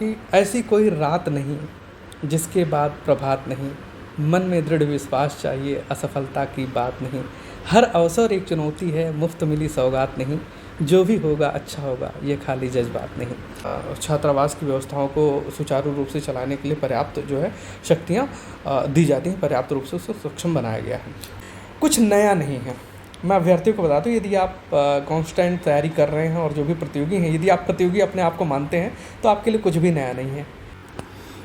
कि ऐसी कोई रात नहीं जिसके बाद प्रभात नहीं, मन में दृढ़ विश्वास चाहिए, असफलता की बात नहीं, हर अवसर एक चुनौती है, मुफ्त मिली सौगात नहीं, जो भी होगा अच्छा होगा, ये खाली जज्बात नहीं। छात्रावास की व्यवस्थाओं को सुचारू रूप से चलाने के लिए पर्याप्त जो है शक्तियाँ दी जाती हैं, पर्याप्त रूप से उसको सक्षम बनाया गया है। कुछ नया नहीं है। मैं अभ्यर्थियों को बता दूं, यदि आप कांस्टेंट तैयारी कर रहे हैं और जो भी प्रतियोगी हैं, यदि आप प्रतियोगी अपने आप को मानते हैं तो आपके लिए कुछ भी नया नहीं है।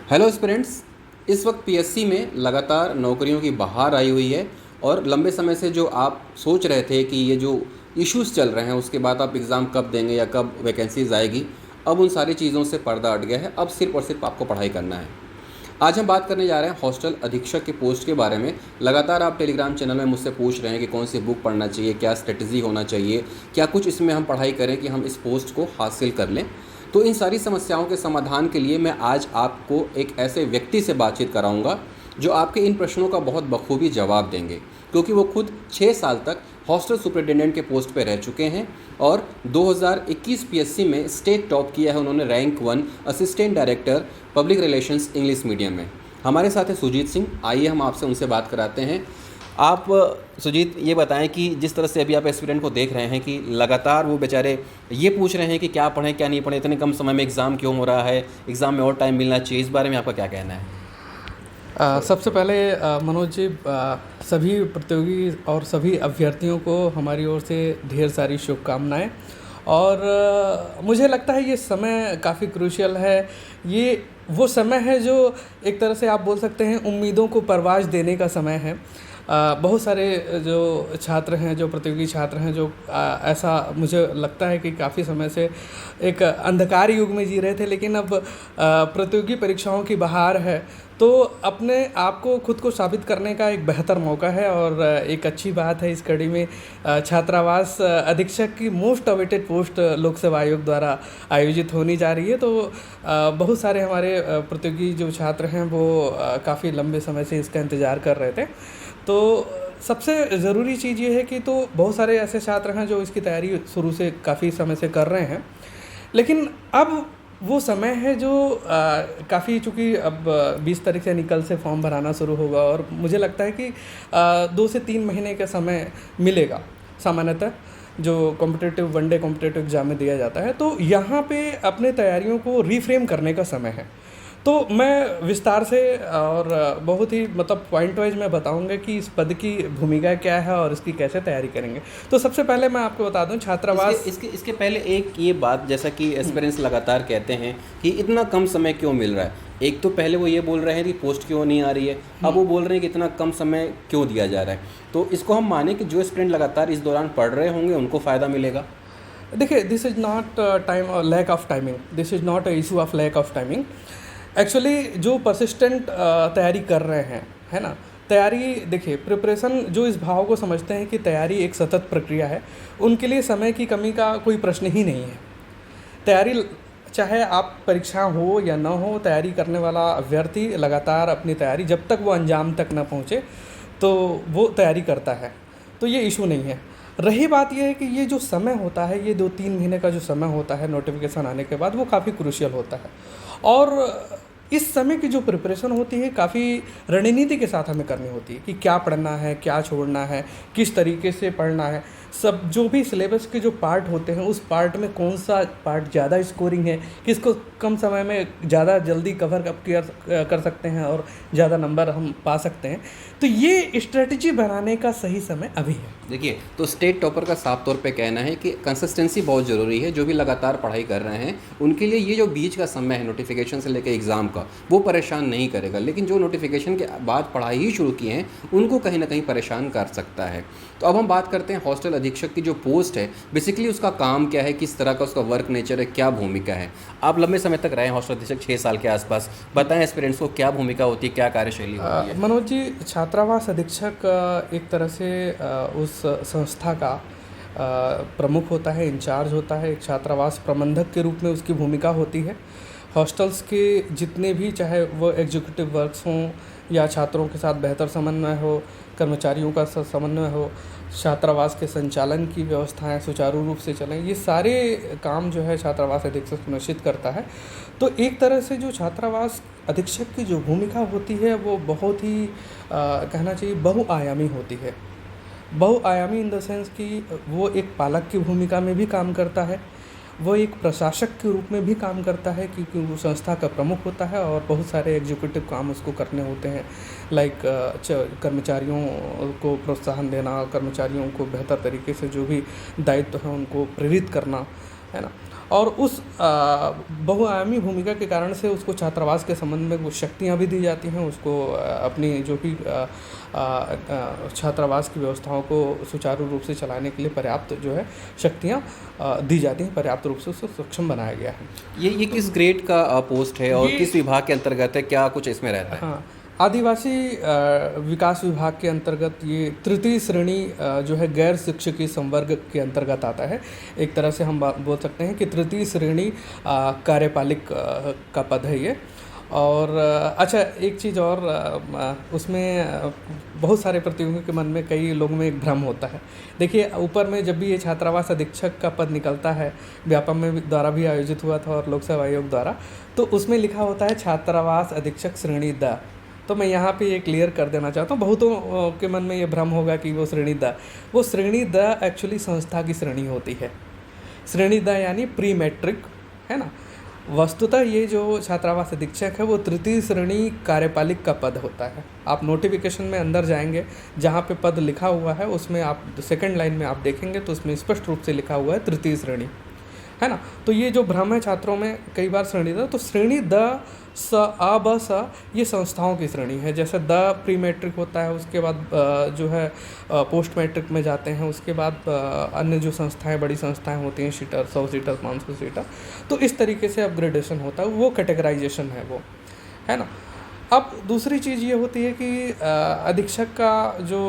हेलो स्टूडेंट्स, इस वक्त पीएससी में लगातार नौकरियों की बहार आई हुई है और लंबे समय से जो आप सोच रहे थे कि ये जो इश्यूज़ चल रहे हैं उसके बाद आप एग्ज़ाम कब देंगे या कब वैकेंसीज आएगी, अब उन सारी चीज़ों से पर्दा हट गया है। अब सिर्फ और सिर्फ आपको पढ़ाई करना है। आज हम बात करने जा रहे हैं हॉस्टल अधीक्षक के पोस्ट के बारे में। लगातार आप टेलीग्राम चैनल में मुझसे पूछ रहे हैं कि कौन सी बुक पढ़ना चाहिए, क्या स्ट्रेटजी होना चाहिए, क्या कुछ इसमें हम पढ़ाई करें कि हम इस पोस्ट को हासिल कर लें। तो इन सारी समस्याओं के समाधान के लिए मैं आज आपको एक ऐसे व्यक्ति से बातचीत कराऊंगा जो आपके इन प्रश्नों का बहुत बखूबी जवाब देंगे, क्योंकि वो खुद 6 साल तक हॉस्टल सुपरिटेंडेंट के पोस्ट पर रह चुके हैं और 2021 पीएससी में स्टेट टॉप किया है उन्होंने, rank 1 assistant director public relations English medium में। हमारे साथ है सुजीत सिंह। आइए हम आपसे उनसे बात कराते हैं। आप सुजीत ये बताएं कि जिस तरह से अभी आप एस्पिरेंट को देख रहे हैं कि लगातार वो बेचारे ये पूछ रहे हैं कि क्या पढ़ें क्या नहीं पढ़ें, इतने कम समय में एग्ज़ाम क्यों हो रहा है, एग्ज़ाम में और टाइम मिलना चाहिए, इस बारे में आपका क्या कहना है? सबसे पहले मनोज जी, सभी प्रतियोगी और सभी अभ्यर्थियों को हमारी ओर से ढेर सारी शुभकामनाएं। और मुझे लगता है ये समय काफ़ी क्रूशियल है। ये वो समय है जो एक तरह से आप बोल सकते हैं उम्मीदों को परवाज़ देने का समय है। बहुत सारे जो छात्र हैं, जो प्रतियोगी छात्र हैं, जो ऐसा मुझे लगता है कि काफ़ी समय से एक अंधकार युग में जी रहे थे, लेकिन अब प्रतियोगी परीक्षाओं की बहार है तो अपने आप को खुद को साबित करने का एक बेहतर मौका है। और एक अच्छी बात है इस कड़ी में छात्रावास अधीक्षक की मोस्ट अवेटेड पोस्ट लोक सेवा आयोग द्वारा आयोजित होने जा रही है। तो बहुत सारे हमारे प्रतियोगी जो छात्र हैं वो काफ़ी लंबे समय से इसका इंतज़ार कर रहे थे। तो सबसे ज़रूरी चीज़ ये है कि तो बहुत सारे ऐसे छात्र हैं जो इसकी तैयारी शुरू से काफ़ी समय से कर रहे हैं, लेकिन अब वो समय है जो काफ़ी, चूँकि अब 20 तारीख से निकल से फॉर्म भराना शुरू होगा और मुझे लगता है कि 2 से 3 महीने का समय मिलेगा सामान्यतः जो कॉम्पिटिटिव वनडे कॉम्पिटिटिव एग्ज़ाम में दिया जाता है। तो यहाँ पे अपने तैयारियों को रीफ्रेम करने का समय है। तो मैं विस्तार से और बहुत ही मतलब पॉइंट वाइज मैं बताऊंगा कि इस पद की भूमिका क्या है और इसकी कैसे तैयारी करेंगे। तो सबसे पहले मैं आपको बता दूं, छात्रावास इसके पहले एक ये बात, जैसा कि एस्पिरेंट्स लगातार कहते हैं कि इतना कम समय क्यों मिल रहा है। एक तो पहले वो ये बोल रहे हैं कि पोस्ट क्यों नहीं आ रही है, अब वो बोल रहे हैं कि इतना कम समय क्यों दिया जा रहा है। तो इसको हम माने कि जो एस्पिरेंट लगातार इस दौरान पढ़ रहे होंगे उनको फ़ायदा मिलेगा। देखिए, दिस इज़ नॉट टाइम और lack of timing, this is not a issue of lack of timing. Actually जो परसिस्टेंट तैयारी कर रहे हैं, है ना, तैयारी, देखिए प्रिपरेशन, जो इस भाव को समझते हैं कि तैयारी एक सतत प्रक्रिया है, उनके लिए समय की कमी का कोई प्रश्न ही नहीं है। तैयारी, चाहे आप परीक्षा हो या ना हो, तैयारी करने वाला अभ्यर्थी लगातार अपनी तैयारी, जब तक वो अंजाम तक ना पहुँचे तो वो तैयारी करता है। तो ये इशू नहीं है। रही बात यह है कि ये जो समय होता है, ये 2-3 महीने का जो समय होता है नोटिफिकेशन आने के बाद, वो काफ़ी क्रूशियल होता है। और इस समय की जो प्रिपरेशन होती है काफ़ी रणनीति के साथ हमें करनी होती है कि क्या पढ़ना है, क्या छोड़ना है, किस तरीके से पढ़ना है। सब जो भी सिलेबस के जो पार्ट होते हैं उस पार्ट में कौन सा पार्ट ज़्यादा स्कोरिंग है, किसको कम समय में ज़्यादा जल्दी कवर कर सकते हैं और ज़्यादा नंबर हम पा सकते हैं। तो ये स्ट्रेटजी बनाने का सही समय अभी है। देखिए, तो स्टेट टॉपर का साफ तौर पे कहना है कि कंसिस्टेंसी बहुत ज़रूरी है। जो भी लगातार पढ़ाई कर रहे हैं उनके लिए ये जो बीच का समय है नोटिफिकेशन से लेकर एग्ज़ाम का, वो परेशान नहीं करेगा, लेकिन जो नोटिफिकेशन के बाद पढ़ाई ही शुरू की हैं उनको कहीं ना कहीं परेशान कर सकता है। तो अब हम बात करते हैं हॉस्टल अधीक्षक की जो पोस्ट है, बेसिकली उसका काम क्या है, किस तरह का उसका वर्क नेचर है, क्या भूमिका है। आप लंबे समय तक रहे हॉस्टल अधीक्षक, 6 साल के आसपास, बताएं एस्पिरेंट्स को क्या भूमिका होती है, क्या कार्यशैली होती है। मनोज जी, छात्रावास अधीक्षक एक तरह से उस संस्था का प्रमुख होता है, इंचार्ज होता है। एक छात्रावास प्रबंधक के रूप में उसकी भूमिका होती है। हॉस्टल्स के जितने भी, चाहे वो एग्जीक्यूटिव वर्क्स हों या छात्रों के साथ बेहतर समन्वय हो, कर्मचारियों का समन्वय हो, छात्रावास के संचालन की व्यवस्थाएं सुचारू रूप से चलें, ये सारे काम जो है छात्रावास अधीक्षक सुनिश्चित करता है। तो एक तरह से जो छात्रावास अधीक्षक की जो भूमिका होती है वो बहुत ही कहना चाहिए बहुआयामी होती है। बहुआयामी इन द सेंस कि वो एक पालक की भूमिका में भी काम करता है, वो एक प्रशासक के रूप में भी काम करता है, क्योंकि वो संस्था का प्रमुख होता है और बहुत सारे एग्जीक्यूटिव काम उसको करने होते हैं, लाइक कर्मचारियों को प्रोत्साहन देना, कर्मचारियों को बेहतर तरीके से जो भी दायित्व है उनको प्रेरित करना, है ना। और उस बहुआयामी भूमिका के कारण से उसको छात्रावास के संबंध में कुछ शक्तियाँ भी दी जाती हैं, उसको अपनी जो भी छात्रावास की व्यवस्थाओं को सुचारू रूप से चलाने के लिए पर्याप्त जो है शक्तियाँ दी जाती हैं, पर्याप्त रूप से उसको सक्षम बनाया गया है। ये किस ग्रेड का पोस्ट है और ये- किस विभाग के अंतर्गत है, क्या कुछ इसमें रहता है? हाँ, आदिवासी विकास विभाग के अंतर्गत ये तृतीय श्रेणी जो है गैर शिक्षकीय संवर्ग के अंतर्गत आता है। एक तरह से हम बोल सकते हैं कि तृतीय श्रेणी कार्यपालिक का पद है ये। और अच्छा, एक चीज़ और उसमें बहुत सारे प्रतियोगियों के मन में, कई लोगों में एक भ्रम होता है। देखिए, ऊपर में जब भी ये छात्रावास अधीक्षक का पद निकलता है, व्यापम में द्वारा भी आयोजित हुआ था और लोक सेवा आयोग द्वारा, तो उसमें लिखा होता है छात्रावास अधीक्षक श्रेणी द। तो मैं यहाँ पे ये क्लियर कर देना चाहता हूँ, बहुतों के मन में ये भ्रम होगा कि वो श्रेणी द, वो श्रेणी द एक्चुअली संस्था की श्रेणी होती है। श्रेणी द यानी प्री मैट्रिक, है ना। वस्तुतः ये जो छात्रावास अधीक्षक है वो तृतीय श्रेणी कार्यपालिक का पद होता है। आप नोटिफिकेशन में अंदर जाएंगे, जहाँ पे पद लिखा हुआ है उसमें आप सेकंड लाइन में आप देखेंगे तो उसमें स्पष्ट रूप से लिखा हुआ है तृतीय श्रेणी, है ना। तो ये जो भ्रम है छात्रों में कई बार श्रेणी द, तो श्रेणी द स आ ब स ये संस्थाओं की श्रेणी है। जैसे द प्री मैट्रिक होता है, उसके बाद जो है पोस्ट मैट्रिक में जाते हैं, उसके बाद अन्य जो संस्थाएं, बड़ी संस्थाएं होती हैं, सीटर 100 सीटर 500 सीटर, तो इस तरीके से अपग्रेडेशन होता है, वो कैटेगराइजेशन है वो, है ना। अब दूसरी चीज़ ये होती है कि अधीक्षक का जो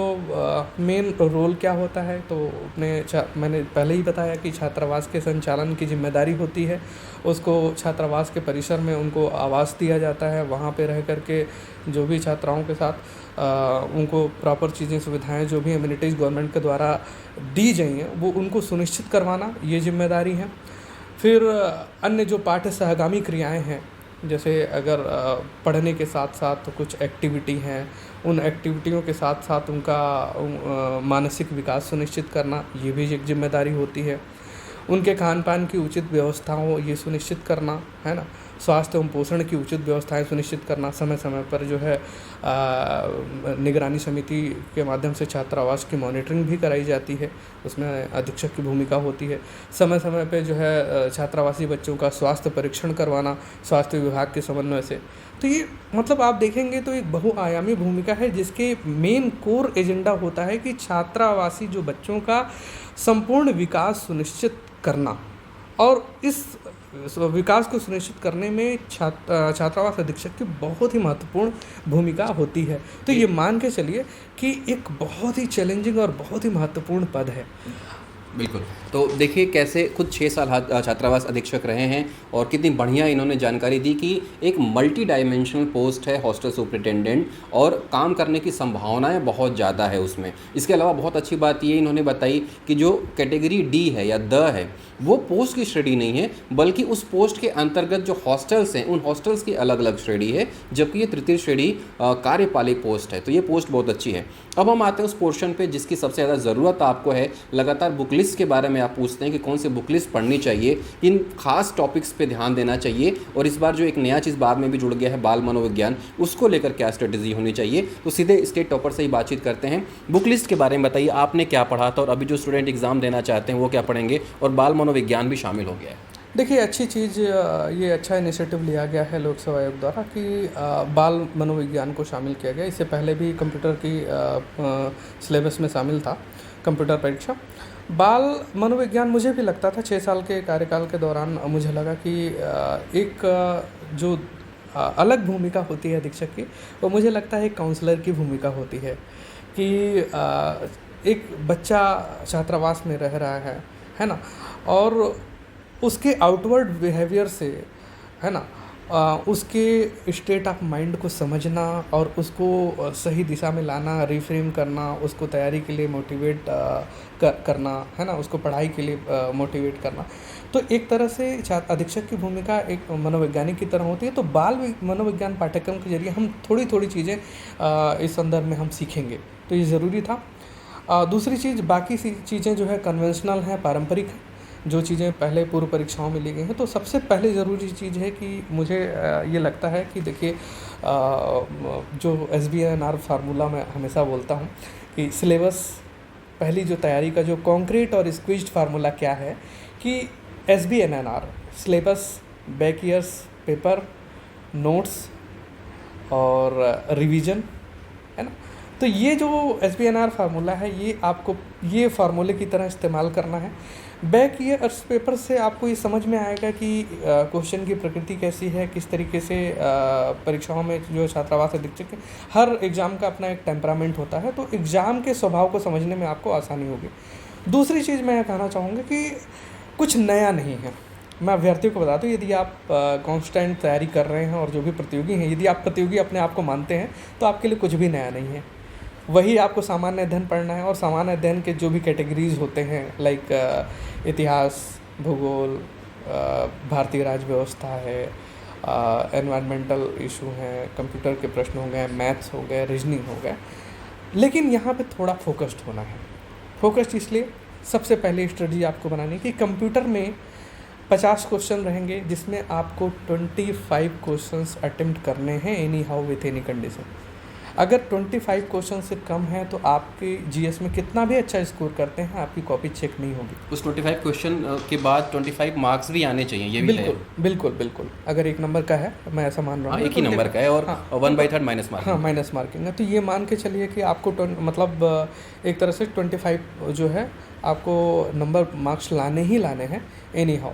मेन रोल क्या होता है, तो मैंने पहले ही बताया कि छात्रावास के संचालन की जिम्मेदारी होती है। उसको छात्रावास के परिसर में उनको आवास दिया जाता है, वहाँ पे रह कर के जो भी छात्राओं के साथ उनको प्रॉपर चीज़ें, सुविधाएं, जो भी एमिनिटीज़ गवर्नमेंट के द्वारा दी गई हैं वो उनको सुनिश्चित करवाना, ये जिम्मेदारी है। फिर अन्य जो पाठ्य सहगामी क्रियाएँ हैं, जैसे अगर पढ़ने के साथ साथ कुछ एक्टिविटी हैं, उन एक्टिविटियों के साथ साथ उनका मानसिक विकास सुनिश्चित करना, ये भी एक जिम्मेदारी होती है। उनके खान पान की उचित व्यवस्था हो, ये सुनिश्चित करना, है ना। स्वास्थ्य एवं पोषण की उचित व्यवस्थाएं सुनिश्चित करना, समय समय पर जो है निगरानी समिति के माध्यम से छात्रावास की मॉनिटरिंग भी कराई जाती है, उसमें अधीक्षक की भूमिका होती है। समय समय पे जो है छात्रावासी बच्चों का स्वास्थ्य परीक्षण करवाना स्वास्थ्य विभाग के समन्वय से। तो ये मतलब आप देखेंगे तो एक बहुआयामी भूमिका है, जिसके मेन कोर एजेंडा होता है कि छात्रावासी जो बच्चों का संपूर्ण विकास सुनिश्चित करना, और इस विकास को सुनिश्चित करने में छात्रावास अधीक्षक की बहुत ही महत्वपूर्ण भूमिका होती है। तो ये मान के चलिए कि एक बहुत ही चैलेंजिंग और बहुत ही महत्वपूर्ण पद है। बिल्कुल। तो देखिए कैसे खुद 6 साल छात्रावास अधीक्षक रहे हैं और कितनी बढ़िया इन्होंने जानकारी दी कि एक मल्टी डायमेंशनल पोस्ट है हॉस्टल सुपरिटेंडेंट, और काम करने की संभावनाएं बहुत ज़्यादा है उसमें। इसके अलावा बहुत अच्छी बात ये इन्होंने बताई कि जो कैटेगरी डी है या द है, वो पोस्ट की श्रेणी नहीं है, बल्कि उस पोस्ट के अंतर्गत जो हॉस्टल्स हैं उन हॉस्टल्स की अलग अलग श्रेणी है, जबकि ये तृतीय श्रेणी कार्यपालिक पोस्ट है। तो ये पोस्ट बहुत अच्छी है। अब हम आते हैं उस पोर्शन पे जिसकी सबसे ज़्यादा ज़रूरत आपको है। लगातार बुक लिस्ट के बारे में आप पूछते हैं कि कौन सी बुक लिस्ट पढ़नी चाहिए, किन खास टॉपिक्स पे ध्यान देना चाहिए, और इस बार जो एक नया चीज़ बाद में भी जुड़ गया है बाल मनोविज्ञान, उसको लेकर क्या स्ट्रेटजी होनी चाहिए। तो सीधे स्टेट टॉपर से ही बातचीत करते हैं। बुक लिस्ट के बारे में बताइए, आपने क्या पढ़ा था और अभी जो स्टूडेंट एग्जाम देना चाहते हैं वो क्या पढ़ेंगे, और बाल मनोविज्ञान भी शामिल हो गया है। देखिए, अच्छी चीज़, ये अच्छा इनिशिएटिव लिया गया है लोक सेवा आयोग द्वारा कि बाल मनोविज्ञान को शामिल किया गया। इससे पहले भी कंप्यूटर की सिलेबस में शामिल था कंप्यूटर परीक्षा। बाल मनोविज्ञान मुझे भी लगता था 6 साल के कार्यकाल के दौरान, मुझे लगा कि एक जो अलग भूमिका होती है अधीक्षक की, वो मुझे लगता है एक काउंसलर की भूमिका होती है कि एक बच्चा छात्रावास में रह रहा है ना, और उसके आउटवर्ड बिहेवियर से, है ना, उसके स्टेट ऑफ माइंड को समझना और उसको सही दिशा में लाना, रिफ्रेम करना, उसको तैयारी के लिए मोटिवेट करना, है ना, उसको पढ़ाई के लिए मोटिवेट करना। तो एक तरह से अधीक्षक की भूमिका एक मनोवैज्ञानिक की तरह होती है। तो मनोविज्ञान पाठ्यक्रम के जरिए हम थोड़ी थोड़ी चीज़ें इस संदर्भ में हम सीखेंगे, तो ये ज़रूरी था। दूसरी चीज़, बाकी चीज़ें जो है कन्वेंशनल हैं, पारंपरिक हैं, जो चीज़ें पहले पूर्व परीक्षाओं में ली गई हैं। तो सबसे पहले ज़रूरी चीज़ है कि मुझे ये लगता है कि देखिए, जो SBNR फार्मूला मैं हमेशा बोलता हूँ कि सिलेबस, पहली जो तैयारी का जो कॉन्क्रीट और स्क्वीज्ड फार्मूला क्या है कि SBNR syllabus, back years paper, notes और रिवीजन, है ना। तो ये जो SBNR फार्मूला है, ये आपको ये फार्मूले की तरह इस्तेमाल करना है। बैक ईयर्स पेपर से आपको ये समझ में आएगा कि क्वेश्चन की प्रकृति कैसी है, किस तरीके से परीक्षाओं में जो छात्रावास अधीक्षक है, हर एग्ज़ाम का अपना एक टेम्परामेंट होता है, तो एग्ज़ाम के स्वभाव को समझने में आपको आसानी होगी। दूसरी चीज़ मैं कहना चाहूँगा कि कुछ नया नहीं है। मैं अभ्यर्थियों को बता दूँ, यदि आप कांस्टेंट तैयारी कर रहे हैं और जो भी प्रतियोगी हैं, यदि आप प्रतियोगी अपने आप को मानते हैं, तो आपके लिए कुछ भी नया नहीं है। वही आपको सामान्य अध्ययन पढ़ना है, और सामान्य अध्ययन के जो भी कैटेगरीज होते हैं, लाइक इतिहास, भूगोल, भारतीय राज्य व्यवस्था है, एनवायरमेंटल इशू हैं, कंप्यूटर के प्रश्न हो गए, मैथ्स हो गए, रीजनिंग हो गए। लेकिन यहाँ पे थोड़ा फोकस्ड होना है। फोकस्ड इसलिए, सबसे पहले स्ट्रेटजी आपको बनानी है कि कंप्यूटर में 50 क्वेश्चन रहेंगे, जिसमें आपको 25 क्वेश्चंस अटेम्प्ट करने हैं any how with any condition. अगर 25 क्वेश्चन से कम है तो आपके GS में कितना भी अच्छा स्कोर करते हैं, आपकी कॉपी चेक नहीं होगी। उस 25 क्वेश्चन के बाद 25 मार्क्स भी आने चाहिए, ये भी बिल्कुल बिल्कुल बिल्कुल। अगर 1 नंबर का है, मैं ऐसा मान रहा हूँ, एक ही नंबर का है, और 1/3 माइनस मार्किंग। हाँ, माइनस मार्किंग है। तो ये मान के चलिए कि आपको मतलब एक तरह से 25 जो है आपको नंबर मार्क्स लाने ही लाने हैं एनी हाउ।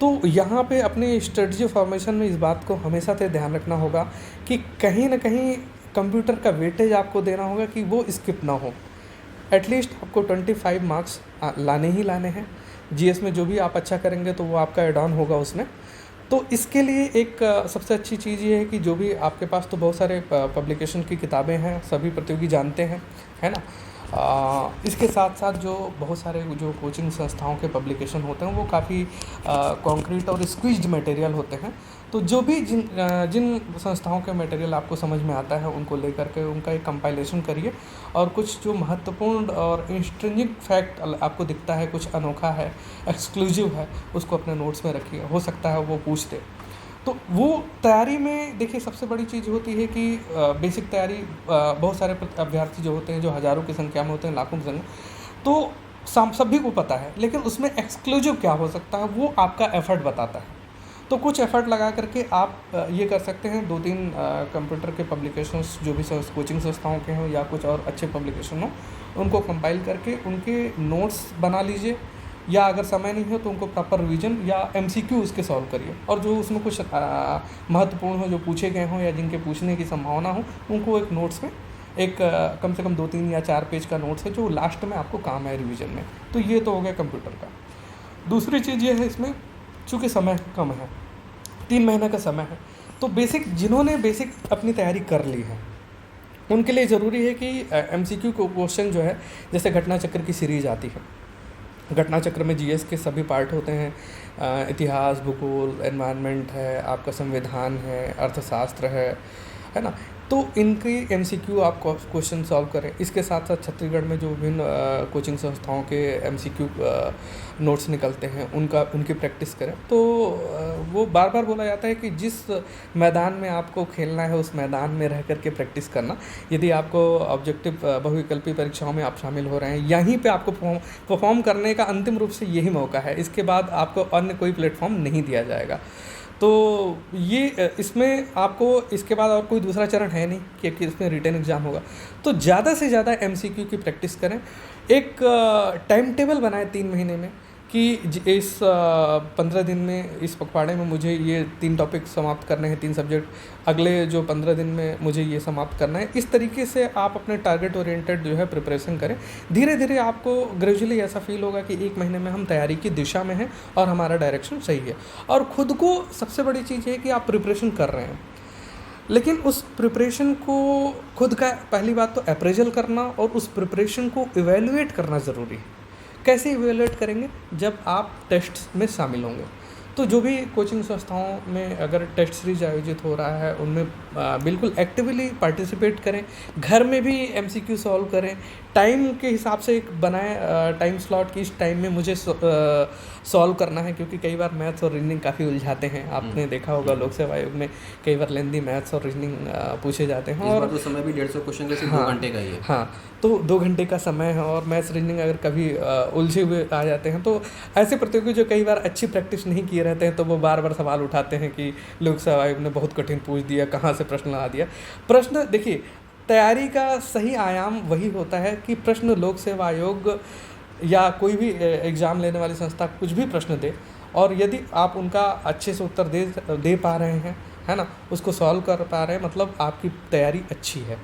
तो यहाँ पे अपने स्ट्रेटजी फॉर्मेशन में इस बात को हमेशा से ध्यान रखना होगा कि कहीं ना कहीं कंप्यूटर का वेटेज आपको देना होगा कि वो स्किप ना हो। एटलीस्ट आपको 25 मार्क्स लाने ही लाने हैं। GS में जो भी आप अच्छा करेंगे तो वो आपका एड ऑन होगा उसमें। तो इसके लिए एक सबसे अच्छी चीज़ ये है कि जो भी आपके पास तो बहुत सारे पब्लिकेशन की किताबें हैं, सभी प्रतियोगी जानते हैं, है ना। इसके साथ साथ जो बहुत सारे जो कोचिंग संस्थाओं के पब्लिकेशन होते हैं, वो काफ़ी कॉन्क्रीट और स्क्वीज्ड मटेरियल होते हैं। तो जो भी जिन संस्थाओं के मटेरियल आपको समझ में आता है, उनको लेकर के उनका एक कंपाइलेशन करिए, और कुछ जो महत्वपूर्ण और इंस्ट्रिंजिक फैक्ट आपको दिखता है, कुछ अनोखा है, एक्सक्लूसिव है, उसको अपने नोट्स में रखिए। हो सकता है वो पूछ दे। तो वो तैयारी में देखिए, सबसे बड़ी चीज़ होती है कि बेसिक तैयारी, बहुत सारे अभ्यर्थी जो होते हैं, जो हज़ारों की संख्या में होते हैं, लाखों की संख्या, तो सभी को पता है, लेकिन उसमें एक्सक्लूसिव क्या हो सकता है, वो आपका एफर्ट बताता है। तो कुछ एफर्ट लगा करके आप ये कर सकते हैं, 2-3 कंप्यूटर के पब्लिकेशंस जो भी कोचिंग संस्थाओं के हों या कुछ और अच्छे पब्लिकेशन हों, उनको कंपाइल करके उनके नोट्स बना लीजिए, या अगर समय नहीं हो तो उनको प्रॉपर रिवीजन या MCQ उसके सॉल्व करिए, और जो उसमें कुछ महत्वपूर्ण हो, जो पूछे गए हों या जिनके पूछने की संभावना हो, उनको एक नोट्स में एक कम से कम 2-3 या 4 पेज का नोट्स है, जो लास्ट में आपको काम है रिवीजन में। तो ये तो हो गया कंप्यूटर का। दूसरी चीज़ ये है, इसमें चूँकि समय कम है, 3 महीने का समय है, तो जिन्होंने बेसिक अपनी तैयारी कर ली है, उनके लिए ज़रूरी है कि MCQ क्वेश्चन जो है, जैसे घटना चक्र की सीरीज आती है, घटना चक्र में GS के सभी पार्ट होते हैं, इतिहास, भूगोल, एनवायरनमेंट है, आपका संविधान है, अर्थशास्त्र है ना। तो इनकी MCQ आप क्वेश्चन सॉल्व करें। इसके साथ साथ छत्तीसगढ़ में जो विभिन्न कोचिंग संस्थाओं के MCQ नोट्स निकलते हैं, उनकी प्रैक्टिस करें। तो वो बार बार बोला जाता है कि जिस मैदान में आपको खेलना है, उस मैदान में रह करके प्रैक्टिस करना। यदि आपको ऑब्जेक्टिव बहुविकल्पी परीक्षाओं में आप शामिल हो रहे हैं, यहीं पे आपको परफॉर्म करने का अंतिम रूप से यही मौका है। इसके बाद आपको अन्य कोई प्लेटफॉर्म नहीं दिया जाएगा। तो ये इसमें आपको इसके बाद और कोई दूसरा चरण है नहीं कि इसमें रिटन एग्ज़ाम होगा। तो ज़्यादा से ज़्यादा MCQ की प्रैक्टिस करें। एक टाइम टेबल बनाएं 3 महीने में कि इस 15 दिन में इस पखवाड़े में मुझे ये 3 टॉपिक समाप्त करने हैं, 3 सब्जेक्ट अगले जो 15 दिन में मुझे ये समाप्त करना है। इस तरीके से आप अपने टारगेट ओरिएंटेड जो है प्रिपरेशन करें। धीरे धीरे आपको ग्रेजुअली ऐसा फील होगा कि 1 महीने में हम तैयारी की दिशा में हैं और हमारा डायरेक्शन सही है। और ख़ुद को सबसे बड़ी चीज़ है कि आप प्रिपरेशन कर रहे हैं, लेकिन उस प्रिपरेशन को खुद का पहली बात तो अप्रेजल करना और उस प्रिपरेशन को इवैल्यूएट करना ज़रूरी है। कैसे इवैल्यूएट करेंगे? जब आप टेस्ट में शामिल होंगे। तो जो भी कोचिंग संस्थाओं में अगर टेस्ट सीरीज आयोजित हो रहा है उनमें बिल्कुल एक्टिवली पार्टिसिपेट करें। घर में भी एमसीक्यू सॉल्व करें, टाइम के हिसाब से एक बनाएं टाइम स्लॉट कि इस टाइम में मुझे सॉल्व करना है, क्योंकि कई बार मैथ्स और रीजनिंग काफ़ी उलझाते हैं। आपने देखा होगा लोक सेवा आयोग में कई बार लेंदी मैथ्स और रीजनिंग पूछे जाते हैं। और तो समय भी 150 क्वेश्चन के सिर्फ 2 घंटे का ही है। हाँ, तो 2 घंटे का समय है और मैथ्स रीजनिंग अगर कभी उलझे हुए आ जाते हैं तो ऐसे प्रतियोगी जो कई बार अच्छी प्रैक्टिस नहीं किए रहते हैं तो वो बार बार सवाल उठाते हैं कि लोक सेवा आयोग ने बहुत कठिन पूछ दिया, कहाँ से प्रश्न ला दिया। प्रश्न देखिए, तैयारी का सही आयाम वही होता है कि प्रश्न लोक सेवा आयोग या कोई भी एग्ज़ाम लेने वाली संस्था कुछ भी प्रश्न दे और यदि आप उनका अच्छे से उत्तर दे पा रहे हैं, है ना, उसको सॉल्व कर पा रहे हैं, मतलब आपकी तैयारी अच्छी है।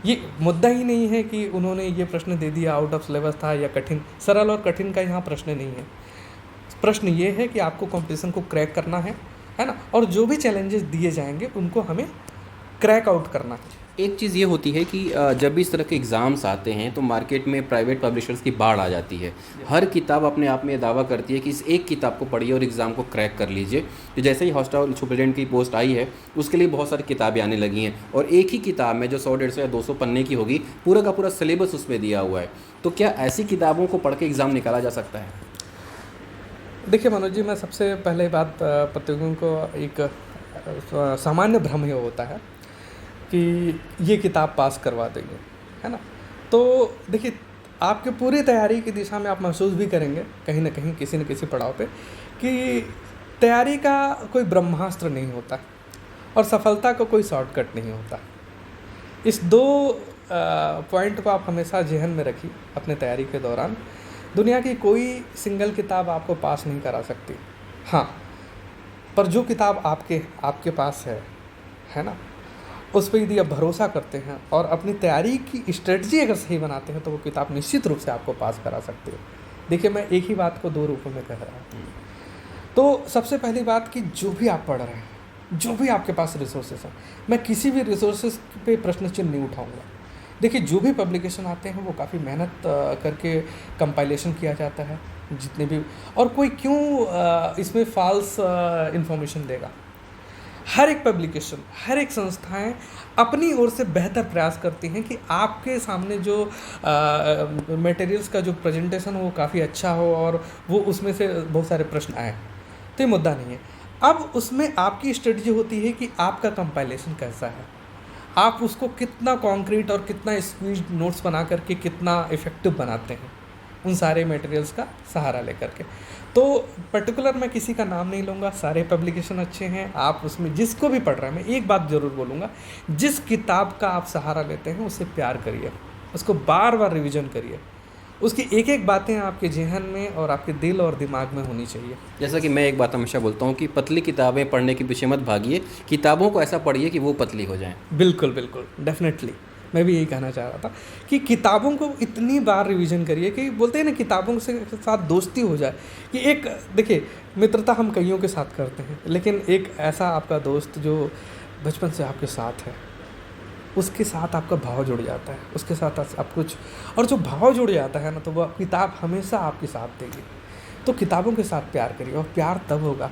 ये मुद्दा ही नहीं है कि उन्होंने ये प्रश्न दे दिया आउट ऑफ सिलेबस था या कठिन। सरल और कठिन का यहाँ प्रश्न नहीं है। प्रश्न ये है कि आपको कंपटीशन को क्रैक करना है ना, और जो भी चैलेंजेस दिए जाएंगे उनको हमें क्रैक आउट करना है। एक चीज़ ये होती है कि जब भी इस तरह के एग्ज़ाम्स आते हैं तो मार्केट में प्राइवेट पब्लिशर्स की बाढ़ आ जाती है। हर किताब अपने आप में दावा करती है कि इस एक किताब को पढ़िए और एग्ज़ाम को क्रैक कर लीजिए। तो जैसे ही हॉस्टल सुपरिटेंडेंट की पोस्ट आई है उसके लिए बहुत सारी किताबें आने लगी हैं और एक ही किताब में जो 100, 150 या 200 पन्ने की होगी, पूरा का पूरा सिलेबस उसमें दिया हुआ है। तो क्या ऐसी किताबों को पढ़ के एग्ज़ाम निकाला जा सकता है? देखिए मनोज जी, मैं सबसे पहले बात प्रतियोगियों को एक सामान्य भ्रम ये होता है कि ये किताब पास करवा देंगे, है ना। तो देखिए, आपके पूरी तैयारी की दिशा में आप महसूस भी करेंगे कहीं ना कहीं किसी न किसी पड़ाव पे कि तैयारी का कोई ब्रह्मास्त्र नहीं होता और सफलता का कोई शॉर्टकट नहीं होता। इस 2 पॉइंट को आप हमेशा ज़हन में रखिए अपने तैयारी के दौरान। दुनिया की कोई सिंगल किताब आपको पास नहीं करा सकती, हाँ, पर जो किताब आपके पास है ना, उस पर यदि आप भरोसा करते हैं और अपनी तैयारी की स्ट्रेटजी अगर सही बनाते हैं तो वो किताब निश्चित रूप से आपको पास करा सकती है। देखिए, मैं एक ही बात को 2 रूपों में कह रहा हूँ। तो सबसे पहली बात कि जो भी आप पढ़ रहे हैं, जो भी आपके पास रिसोर्सेज हैं, मैं किसी भी रिसोर्सेज पे प्रश्न चिन्ह नहीं उठाऊँगा। देखिए, जो भी पब्लिकेशन आते हैं वो काफ़ी मेहनत करके कंपाइलेशन किया जाता है जितने भी, और कोई क्यों इसमें फॉल्स इंफॉर्मेशन देगा। हर एक पब्लिकेशन, हर एक संस्थाएं अपनी ओर से बेहतर प्रयास करती हैं कि आपके सामने जो मटेरियल्स का जो प्रेजेंटेशन हो वो काफ़ी अच्छा हो और वो उसमें से बहुत सारे प्रश्न आए। तो ये मुद्दा नहीं है। अब उसमें आपकी स्ट्रेटजी होती है कि आपका कंपाइलेशन कैसा है, आप उसको कितना कॉन्क्रीट और कितना स्क्वीज्ड नोट्स बना करके कितना इफ़ेक्टिव बनाते हैं उन सारे मटेरियल्स का सहारा लेकर के। तो पर्टिकुलर मैं किसी का नाम नहीं लूँगा, सारे पब्लिकेशन अच्छे हैं। आप उसमें जिसको भी पढ़ रहे हैं, मैं एक बात ज़रूर बोलूँगा, जिस किताब का आप सहारा लेते हैं उससे प्यार करिए, उसको बार बार रिवीजन करिए, उसकी एक एक बातें आपके जहन में और आपके दिल और दिमाग में होनी चाहिए। जैसा कि मैं एक बात हमेशा बोलता हूँ कि पतली किताबें पढ़ने के पीछे मत भागिए, किताबों को ऐसा पढ़िए कि वो पतली हो जाएं। बिल्कुल बिल्कुल, डेफिनेटली मैं भी यही कहना चाह रहा था कि किताबों को इतनी बार रिवीजन करिए कि बोलते हैं ना, किताबों से साथ दोस्ती हो जाए। कि एक देखिए, मित्रता हम कईयों के साथ करते हैं, लेकिन एक ऐसा आपका दोस्त जो बचपन से आपके साथ है, उसके साथ आपका भाव जुड़ जाता है, उसके साथ आप कुछ, और जो भाव जुड़ जाता है ना, तो वह किताब हमेशा आपके साथ देगी। तो किताबों के साथ प्यार करिए, और प्यार तब होगा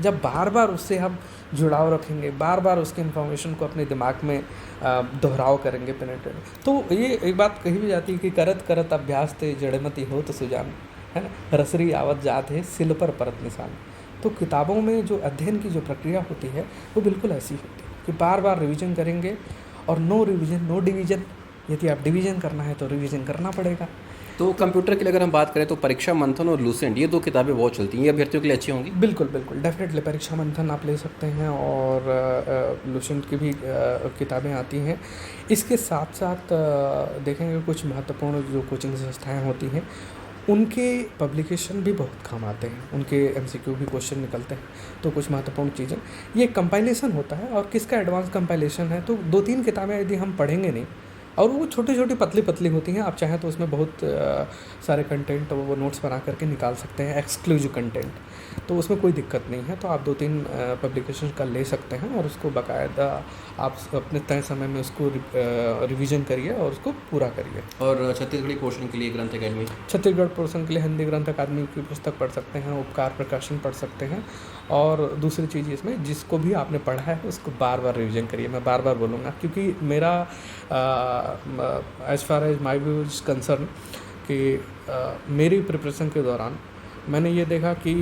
जब बार बार उससे हम जुड़ाव रखेंगे, बार बार उसके इन्फॉर्मेशन को अपने दिमाग में दोहराव करेंगे, पेनेट्रेट। तो ये एक बात कही भी जाती है कि करत करत अभ्यास ते जड़मती हो तो सुजान, है ना, रसरी आवत जात है सिल पर परत निशान। तो किताबों में जो अध्ययन की जो प्रक्रिया होती है वो बिल्कुल ऐसी होती है कि बार बार रिवीजन करेंगे, और नो रिवीजन नो डिवीजन। यदि आप डिवीजन करना है तो रिवीजन करना पड़ेगा। तो कंप्यूटर के लिए अगर हम बात करें तो परीक्षा मंथन और लूसेंट, ये 2 किताबें बहुत चलती हैं, ये अभ्यर्थियों के लिए अच्छी होंगी। बिल्कुल बिल्कुल, डेफिनेटली परीक्षा मंथन आप ले सकते हैं, और लूसेंट की भी किताबें आती हैं। इसके साथ साथ देखेंगे कुछ महत्वपूर्ण जो कोचिंग संस्थाएं होती हैं उनके पब्लिकेशन भी बहुत काम आते हैं, उनके एमसीक्यू भी क्वेश्चन निकलते हैं। तो कुछ महत्वपूर्ण चीज़ें, ये कंपाइलेशन होता है और किसका एडवांस कंपाइलेशन है, तो 2-3 किताबें यदि हम पढ़ेंगे नहीं, और वो छोटी छोटी पतली पतली होती हैं, आप चाहें तो उसमें बहुत सारे कंटेंट वो नोट्स बना करके निकाल सकते हैं, एक्सक्लूसिव कंटेंट, तो उसमें कोई दिक्कत नहीं है। तो आप 2-3 पब्लिकेशन का ले सकते हैं और उसको बाकायदा आप अपने तय समय में उसको रिवीजन करिए और उसको पूरा करिए। और छत्तीसगढ़ी पोर्शन के लिए ग्रंथ अकेडमी, छत्तीसगढ़ पोर्शन के लिए हिंदी ग्रंथ अकादमी की पुस्तक पढ़ सकते हैं, उपकार प्रकाशन पढ़ सकते हैं। और दूसरी चीज़ इसमें, जिसको भी आपने पढ़ा है उसको बार बार रिवीजन करिए। मैं बार बार बोलूँगा, क्योंकि मेरा as far as my view is concern कि मेरी प्रिपरेशन के दौरान मैंने ये देखा कि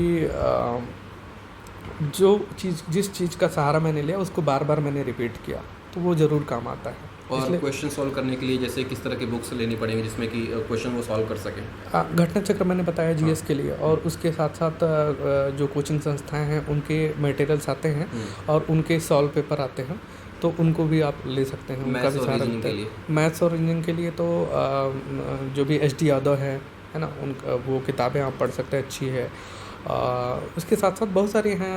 जिस चीज़ का सहारा मैंने लिया उसको बार बार मैंने रिपीट किया, तो वो ज़रूर काम आता है। और क्वेश्चन सॉल्व करने के लिए जैसे किस तरह की बुक्स लेनी पड़ेंगी जिसमें कि क्वेश्चन वो सॉल्व कर सकें? घटना चक्र मैंने बताया जीएस के लिए, और उसके साथ साथ जो कोचिंग संस्थाएं हैं उनके मटेरियल्स आते हैं और उनके सॉल्व पेपर आते हैं, तो उनको भी आप ले सकते हैं। उनका भी सहारा मिलता है। मैथ्स और रीजनिंग के लिए तो जो भी एच डी यादव है ना, उनका वो किताबें आप पढ़ सकते हैं, अच्छी है। उसके साथ साथ बहुत सारी हैं,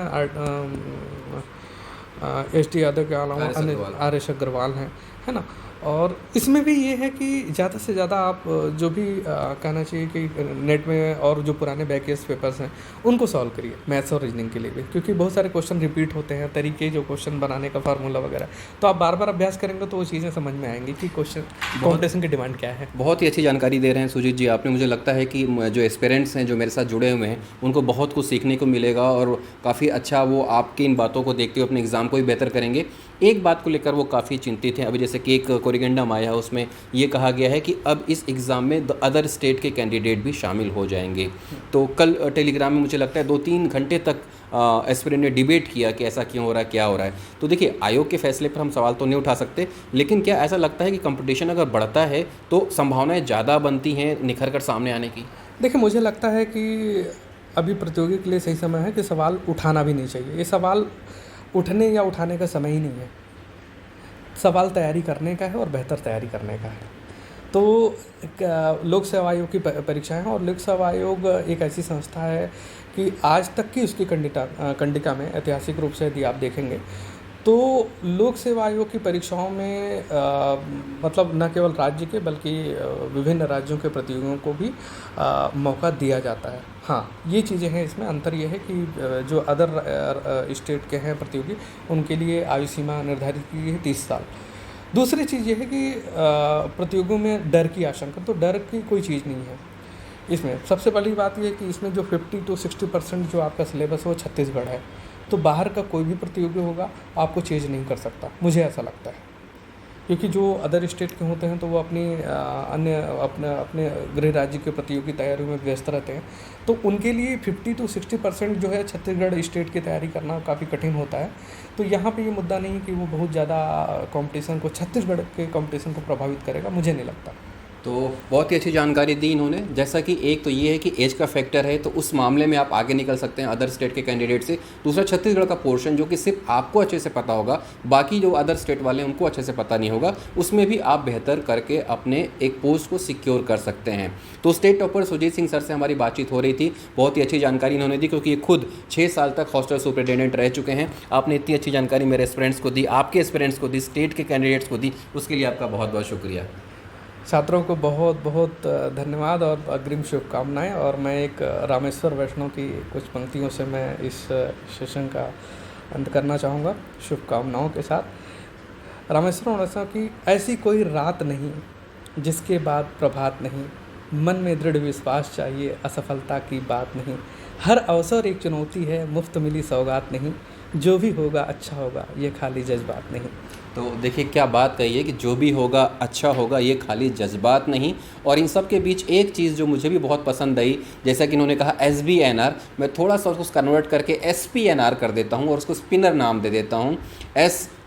एच डी यादव के अलावा अन्य आर एस अग्रवाल हैं, है ना। और इसमें भी ये है कि ज़्यादा से ज़्यादा आप जो भी कहना चाहिए कि नेट में और जो पुराने बैकेज पेपर्स हैं उनको सॉल्व करिए, मैथ्स और रीजनिंग के लिए भी, क्योंकि बहुत सारे क्वेश्चन रिपीट होते हैं, तरीके जो क्वेश्चन बनाने का फार्मूला वगैरह, तो आप बार बार अभ्यास करेंगे तो वो चीज़ें समझ में आएंगी कि क्वेश्चन कॉम्पिटिशन की डिमांड क्या है। बहुत ही अच्छी जानकारी दे रहे हैं सुजीत जी आपने। मुझे लगता है कि जो एस्पिरेंट्स हैं जो मेरे साथ जुड़े हुए हैं उनको बहुत कुछ सीखने को मिलेगा और काफ़ी अच्छा वो आपकी इन बातों को देखते हुए अपने एग्ज़ाम को भी बेहतर करेंगे। एक बात को लेकर वो काफ़ी चिंतित हैं, अभी जैसे कि एक कोरिगेंडम आया है उसमें ये कहा गया है कि अब इस एग्ज़ाम में अदर स्टेट के कैंडिडेट भी शामिल हो जाएंगे। तो कल टेलीग्राम में मुझे लगता है 2-3 घंटे तक एस्पिरेंट ने डिबेट किया कि ऐसा क्यों हो रहा है, क्या हो रहा है। तो देखिए, आयोग के फैसले पर हम सवाल तो नहीं उठा सकते, लेकिन क्या ऐसा लगता है कि कंपटीशन अगर बढ़ता है तो संभावनाएं ज़्यादा बनती हैं निखर कर सामने आने की? देखिए, मुझे लगता है कि अभी प्रतियोगी के लिए सही समय है कि सवाल उठाना भी नहीं चाहिए। ये सवाल उठने या उठाने का समय ही नहीं है, सवाल तैयारी करने का है और बेहतर तैयारी करने का है। तो लोक सेवा आयोग की परीक्षाएं हैं, और लोक सेवा आयोग एक ऐसी संस्था है कि आज तक की उसकी कंडिका में ऐतिहासिक रूप से यदि आप देखेंगे तो लोक सेवा आयोग की परीक्षाओं में मतलब न केवल राज्य के बल्कि विभिन्न राज्यों के प्रतियोगियों को भी मौका दिया जाता है। हाँ, ये चीज़ें हैं, इसमें अंतर ये है कि जो अदर स्टेट के हैं प्रतियोगी उनके लिए आयु सीमा निर्धारित की है 30 साल। दूसरी चीज़ ये है कि प्रतियोगियों में डर की आशंका, तो डर की कोई चीज़ नहीं है इसमें। सबसे बड़ी बात यह है कि इसमें जो 50-60% जो आपका सिलेबस है वो छत्तीसगढ़ है, तो बाहर का कोई भी प्रतियोगी होगा आपको चेंज नहीं कर सकता, मुझे ऐसा लगता है। क्योंकि जो अदर स्टेट के होते हैं तो वो अपनी अपने गृह राज्य के प्रतियोगी तैयारियों में व्यस्त रहते हैं, तो उनके लिए 50-60% जो है छत्तीसगढ़ स्टेट की तैयारी करना काफ़ी कठिन होता है। तो यहाँ पे ये मुद्दा नहीं कि वो बहुत ज़्यादा कंपटीशन को, छत्तीसगढ़ के कंपटीशन को प्रभावित करेगा, मुझे नहीं लगता। तो बहुत ही अच्छी जानकारी दी इन्होंने। जैसा कि एक तो ये है कि एज का फैक्टर है, तो उस मामले में आप आगे निकल सकते हैं अदर स्टेट के कैंडिडेट से। दूसरा, छत्तीसगढ़ का पोर्शन जो कि सिर्फ आपको अच्छे से पता होगा, बाकी जो अदर स्टेट वाले हैं उनको अच्छे से पता नहीं होगा, उसमें भी आप बेहतर करके अपने एक पोस्ट को सिक्योर कर सकते हैं। तो state topper Sujeet Singh sir से हमारी बातचीत हो रही थी, बहुत ही अच्छी जानकारी इन्होंने दी, क्योंकि ये खुद 6 साल तक हॉस्टल सुपरिटेंडेंट रह चुके हैं। आपने इतनी अच्छी जानकारी मेरे एस्पिरेंट्स को दी, आपके एस्पिरेंट्स को दी, स्टेट के कैंडिडेट्स को दी, उसके लिए आपका बहुत बहुत शुक्रिया। छात्रों को बहुत बहुत धन्यवाद और अग्रिम शुभकामनाएं। और मैं एक रामेश्वर वैष्णव की कुछ पंक्तियों से मैं इस सेशन का अंत करना चाहूँगा शुभकामनाओं के साथ। रामेश्वर वैष्णव की, ऐसी कोई रात नहीं जिसके बाद प्रभात नहीं, मन में दृढ़ विश्वास चाहिए, असफलता की बात नहीं, हर अवसर एक चुनौती है, मुफ्त मिली सौगात नहीं, जो भी होगा अच्छा होगा, ये खाली जज्बात नहीं। तो देखिए क्या बात कही है कि जो भी होगा अच्छा होगा, ये खाली जज्बात नहीं। और इन सब के बीच एक चीज़ जो मुझे भी बहुत पसंद आई, जैसा कि इन्होंने कहा SBNR, मैं थोड़ा सा उसको कन्वर्ट करके SPNR कर देता हूँ और उसको स्पिनर नाम दे देता हूँ।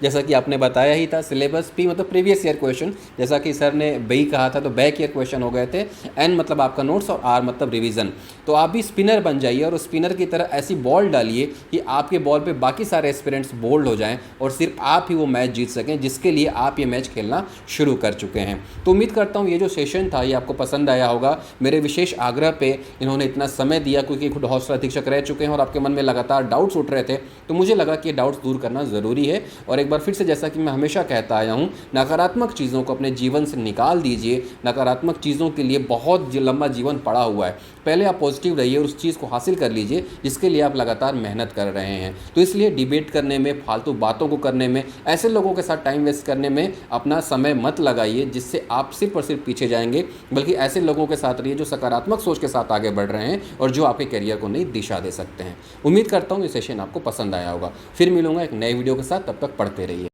जैसा कि आपने बताया ही था, सिलेबस पी मतलब प्रीवियस ईयर क्वेश्चन, जैसा कि सर ने बी कहा था तो बैक ईयर क्वेश्चन हो गए थे। एन मतलब आपका नोट्स और आर मतलब रिवीजन। तो आप भी स्पिनर बन जाइए और स्पिनर की तरह ऐसी बॉल डालिए कि आपके बॉल पे बाकी सारे एस्पिरेंट्स बोल्ड हो जाएं और सिर्फ आप ही वो मैच जीत सकें जिसके लिए आप ये मैच खेलना शुरू कर चुके हैं। तो उम्मीद करता हूँ ये जो सेशन था ये आपको पसंद आया होगा। मेरे विशेष आग्रह पे इन्होंने इतना समय दिया क्योंकि खुद हौसला अधीक्षक रह चुके हैं और आपके मन में लगातार डाउट्स उठ रहे थे, तो मुझे लगा कि ये डाउट्स दूर करना ज़रूरी है। और एक बार फिर से जैसा कि मैं हमेशा कहता आया हूँ, नकारात्मक चीज़ों को अपने जीवन से निकाल दीजिए। नकारात्मक चीज़ों के लिए बहुत लंबा जीवन पड़ा हुआ है। पहले आप पॉजिटिव रहिए और उस चीज़ को हासिल कर लीजिए जिसके लिए आप लगातार मेहनत कर रहे हैं। तो इसलिए डिबेट करने में, फालतू बातों को करने में, ऐसे लोगों के साथ टाइम वेस्ट करने में अपना समय मत लगाइए जिससे आप सिर्फ और सिर्फ पीछे जाएंगे, बल्कि ऐसे लोगों के साथ रहिए जो सकारात्मक सोच के साथ आगे बढ़ रहे हैं और जो आपके करियर को नई दिशा दे सकते हैं। उम्मीद करता हूँ ये सेशन आपको पसंद आया होगा। फिर मिलूंगा एक नए वीडियो के साथ, तब तक पढ़ते रहिए।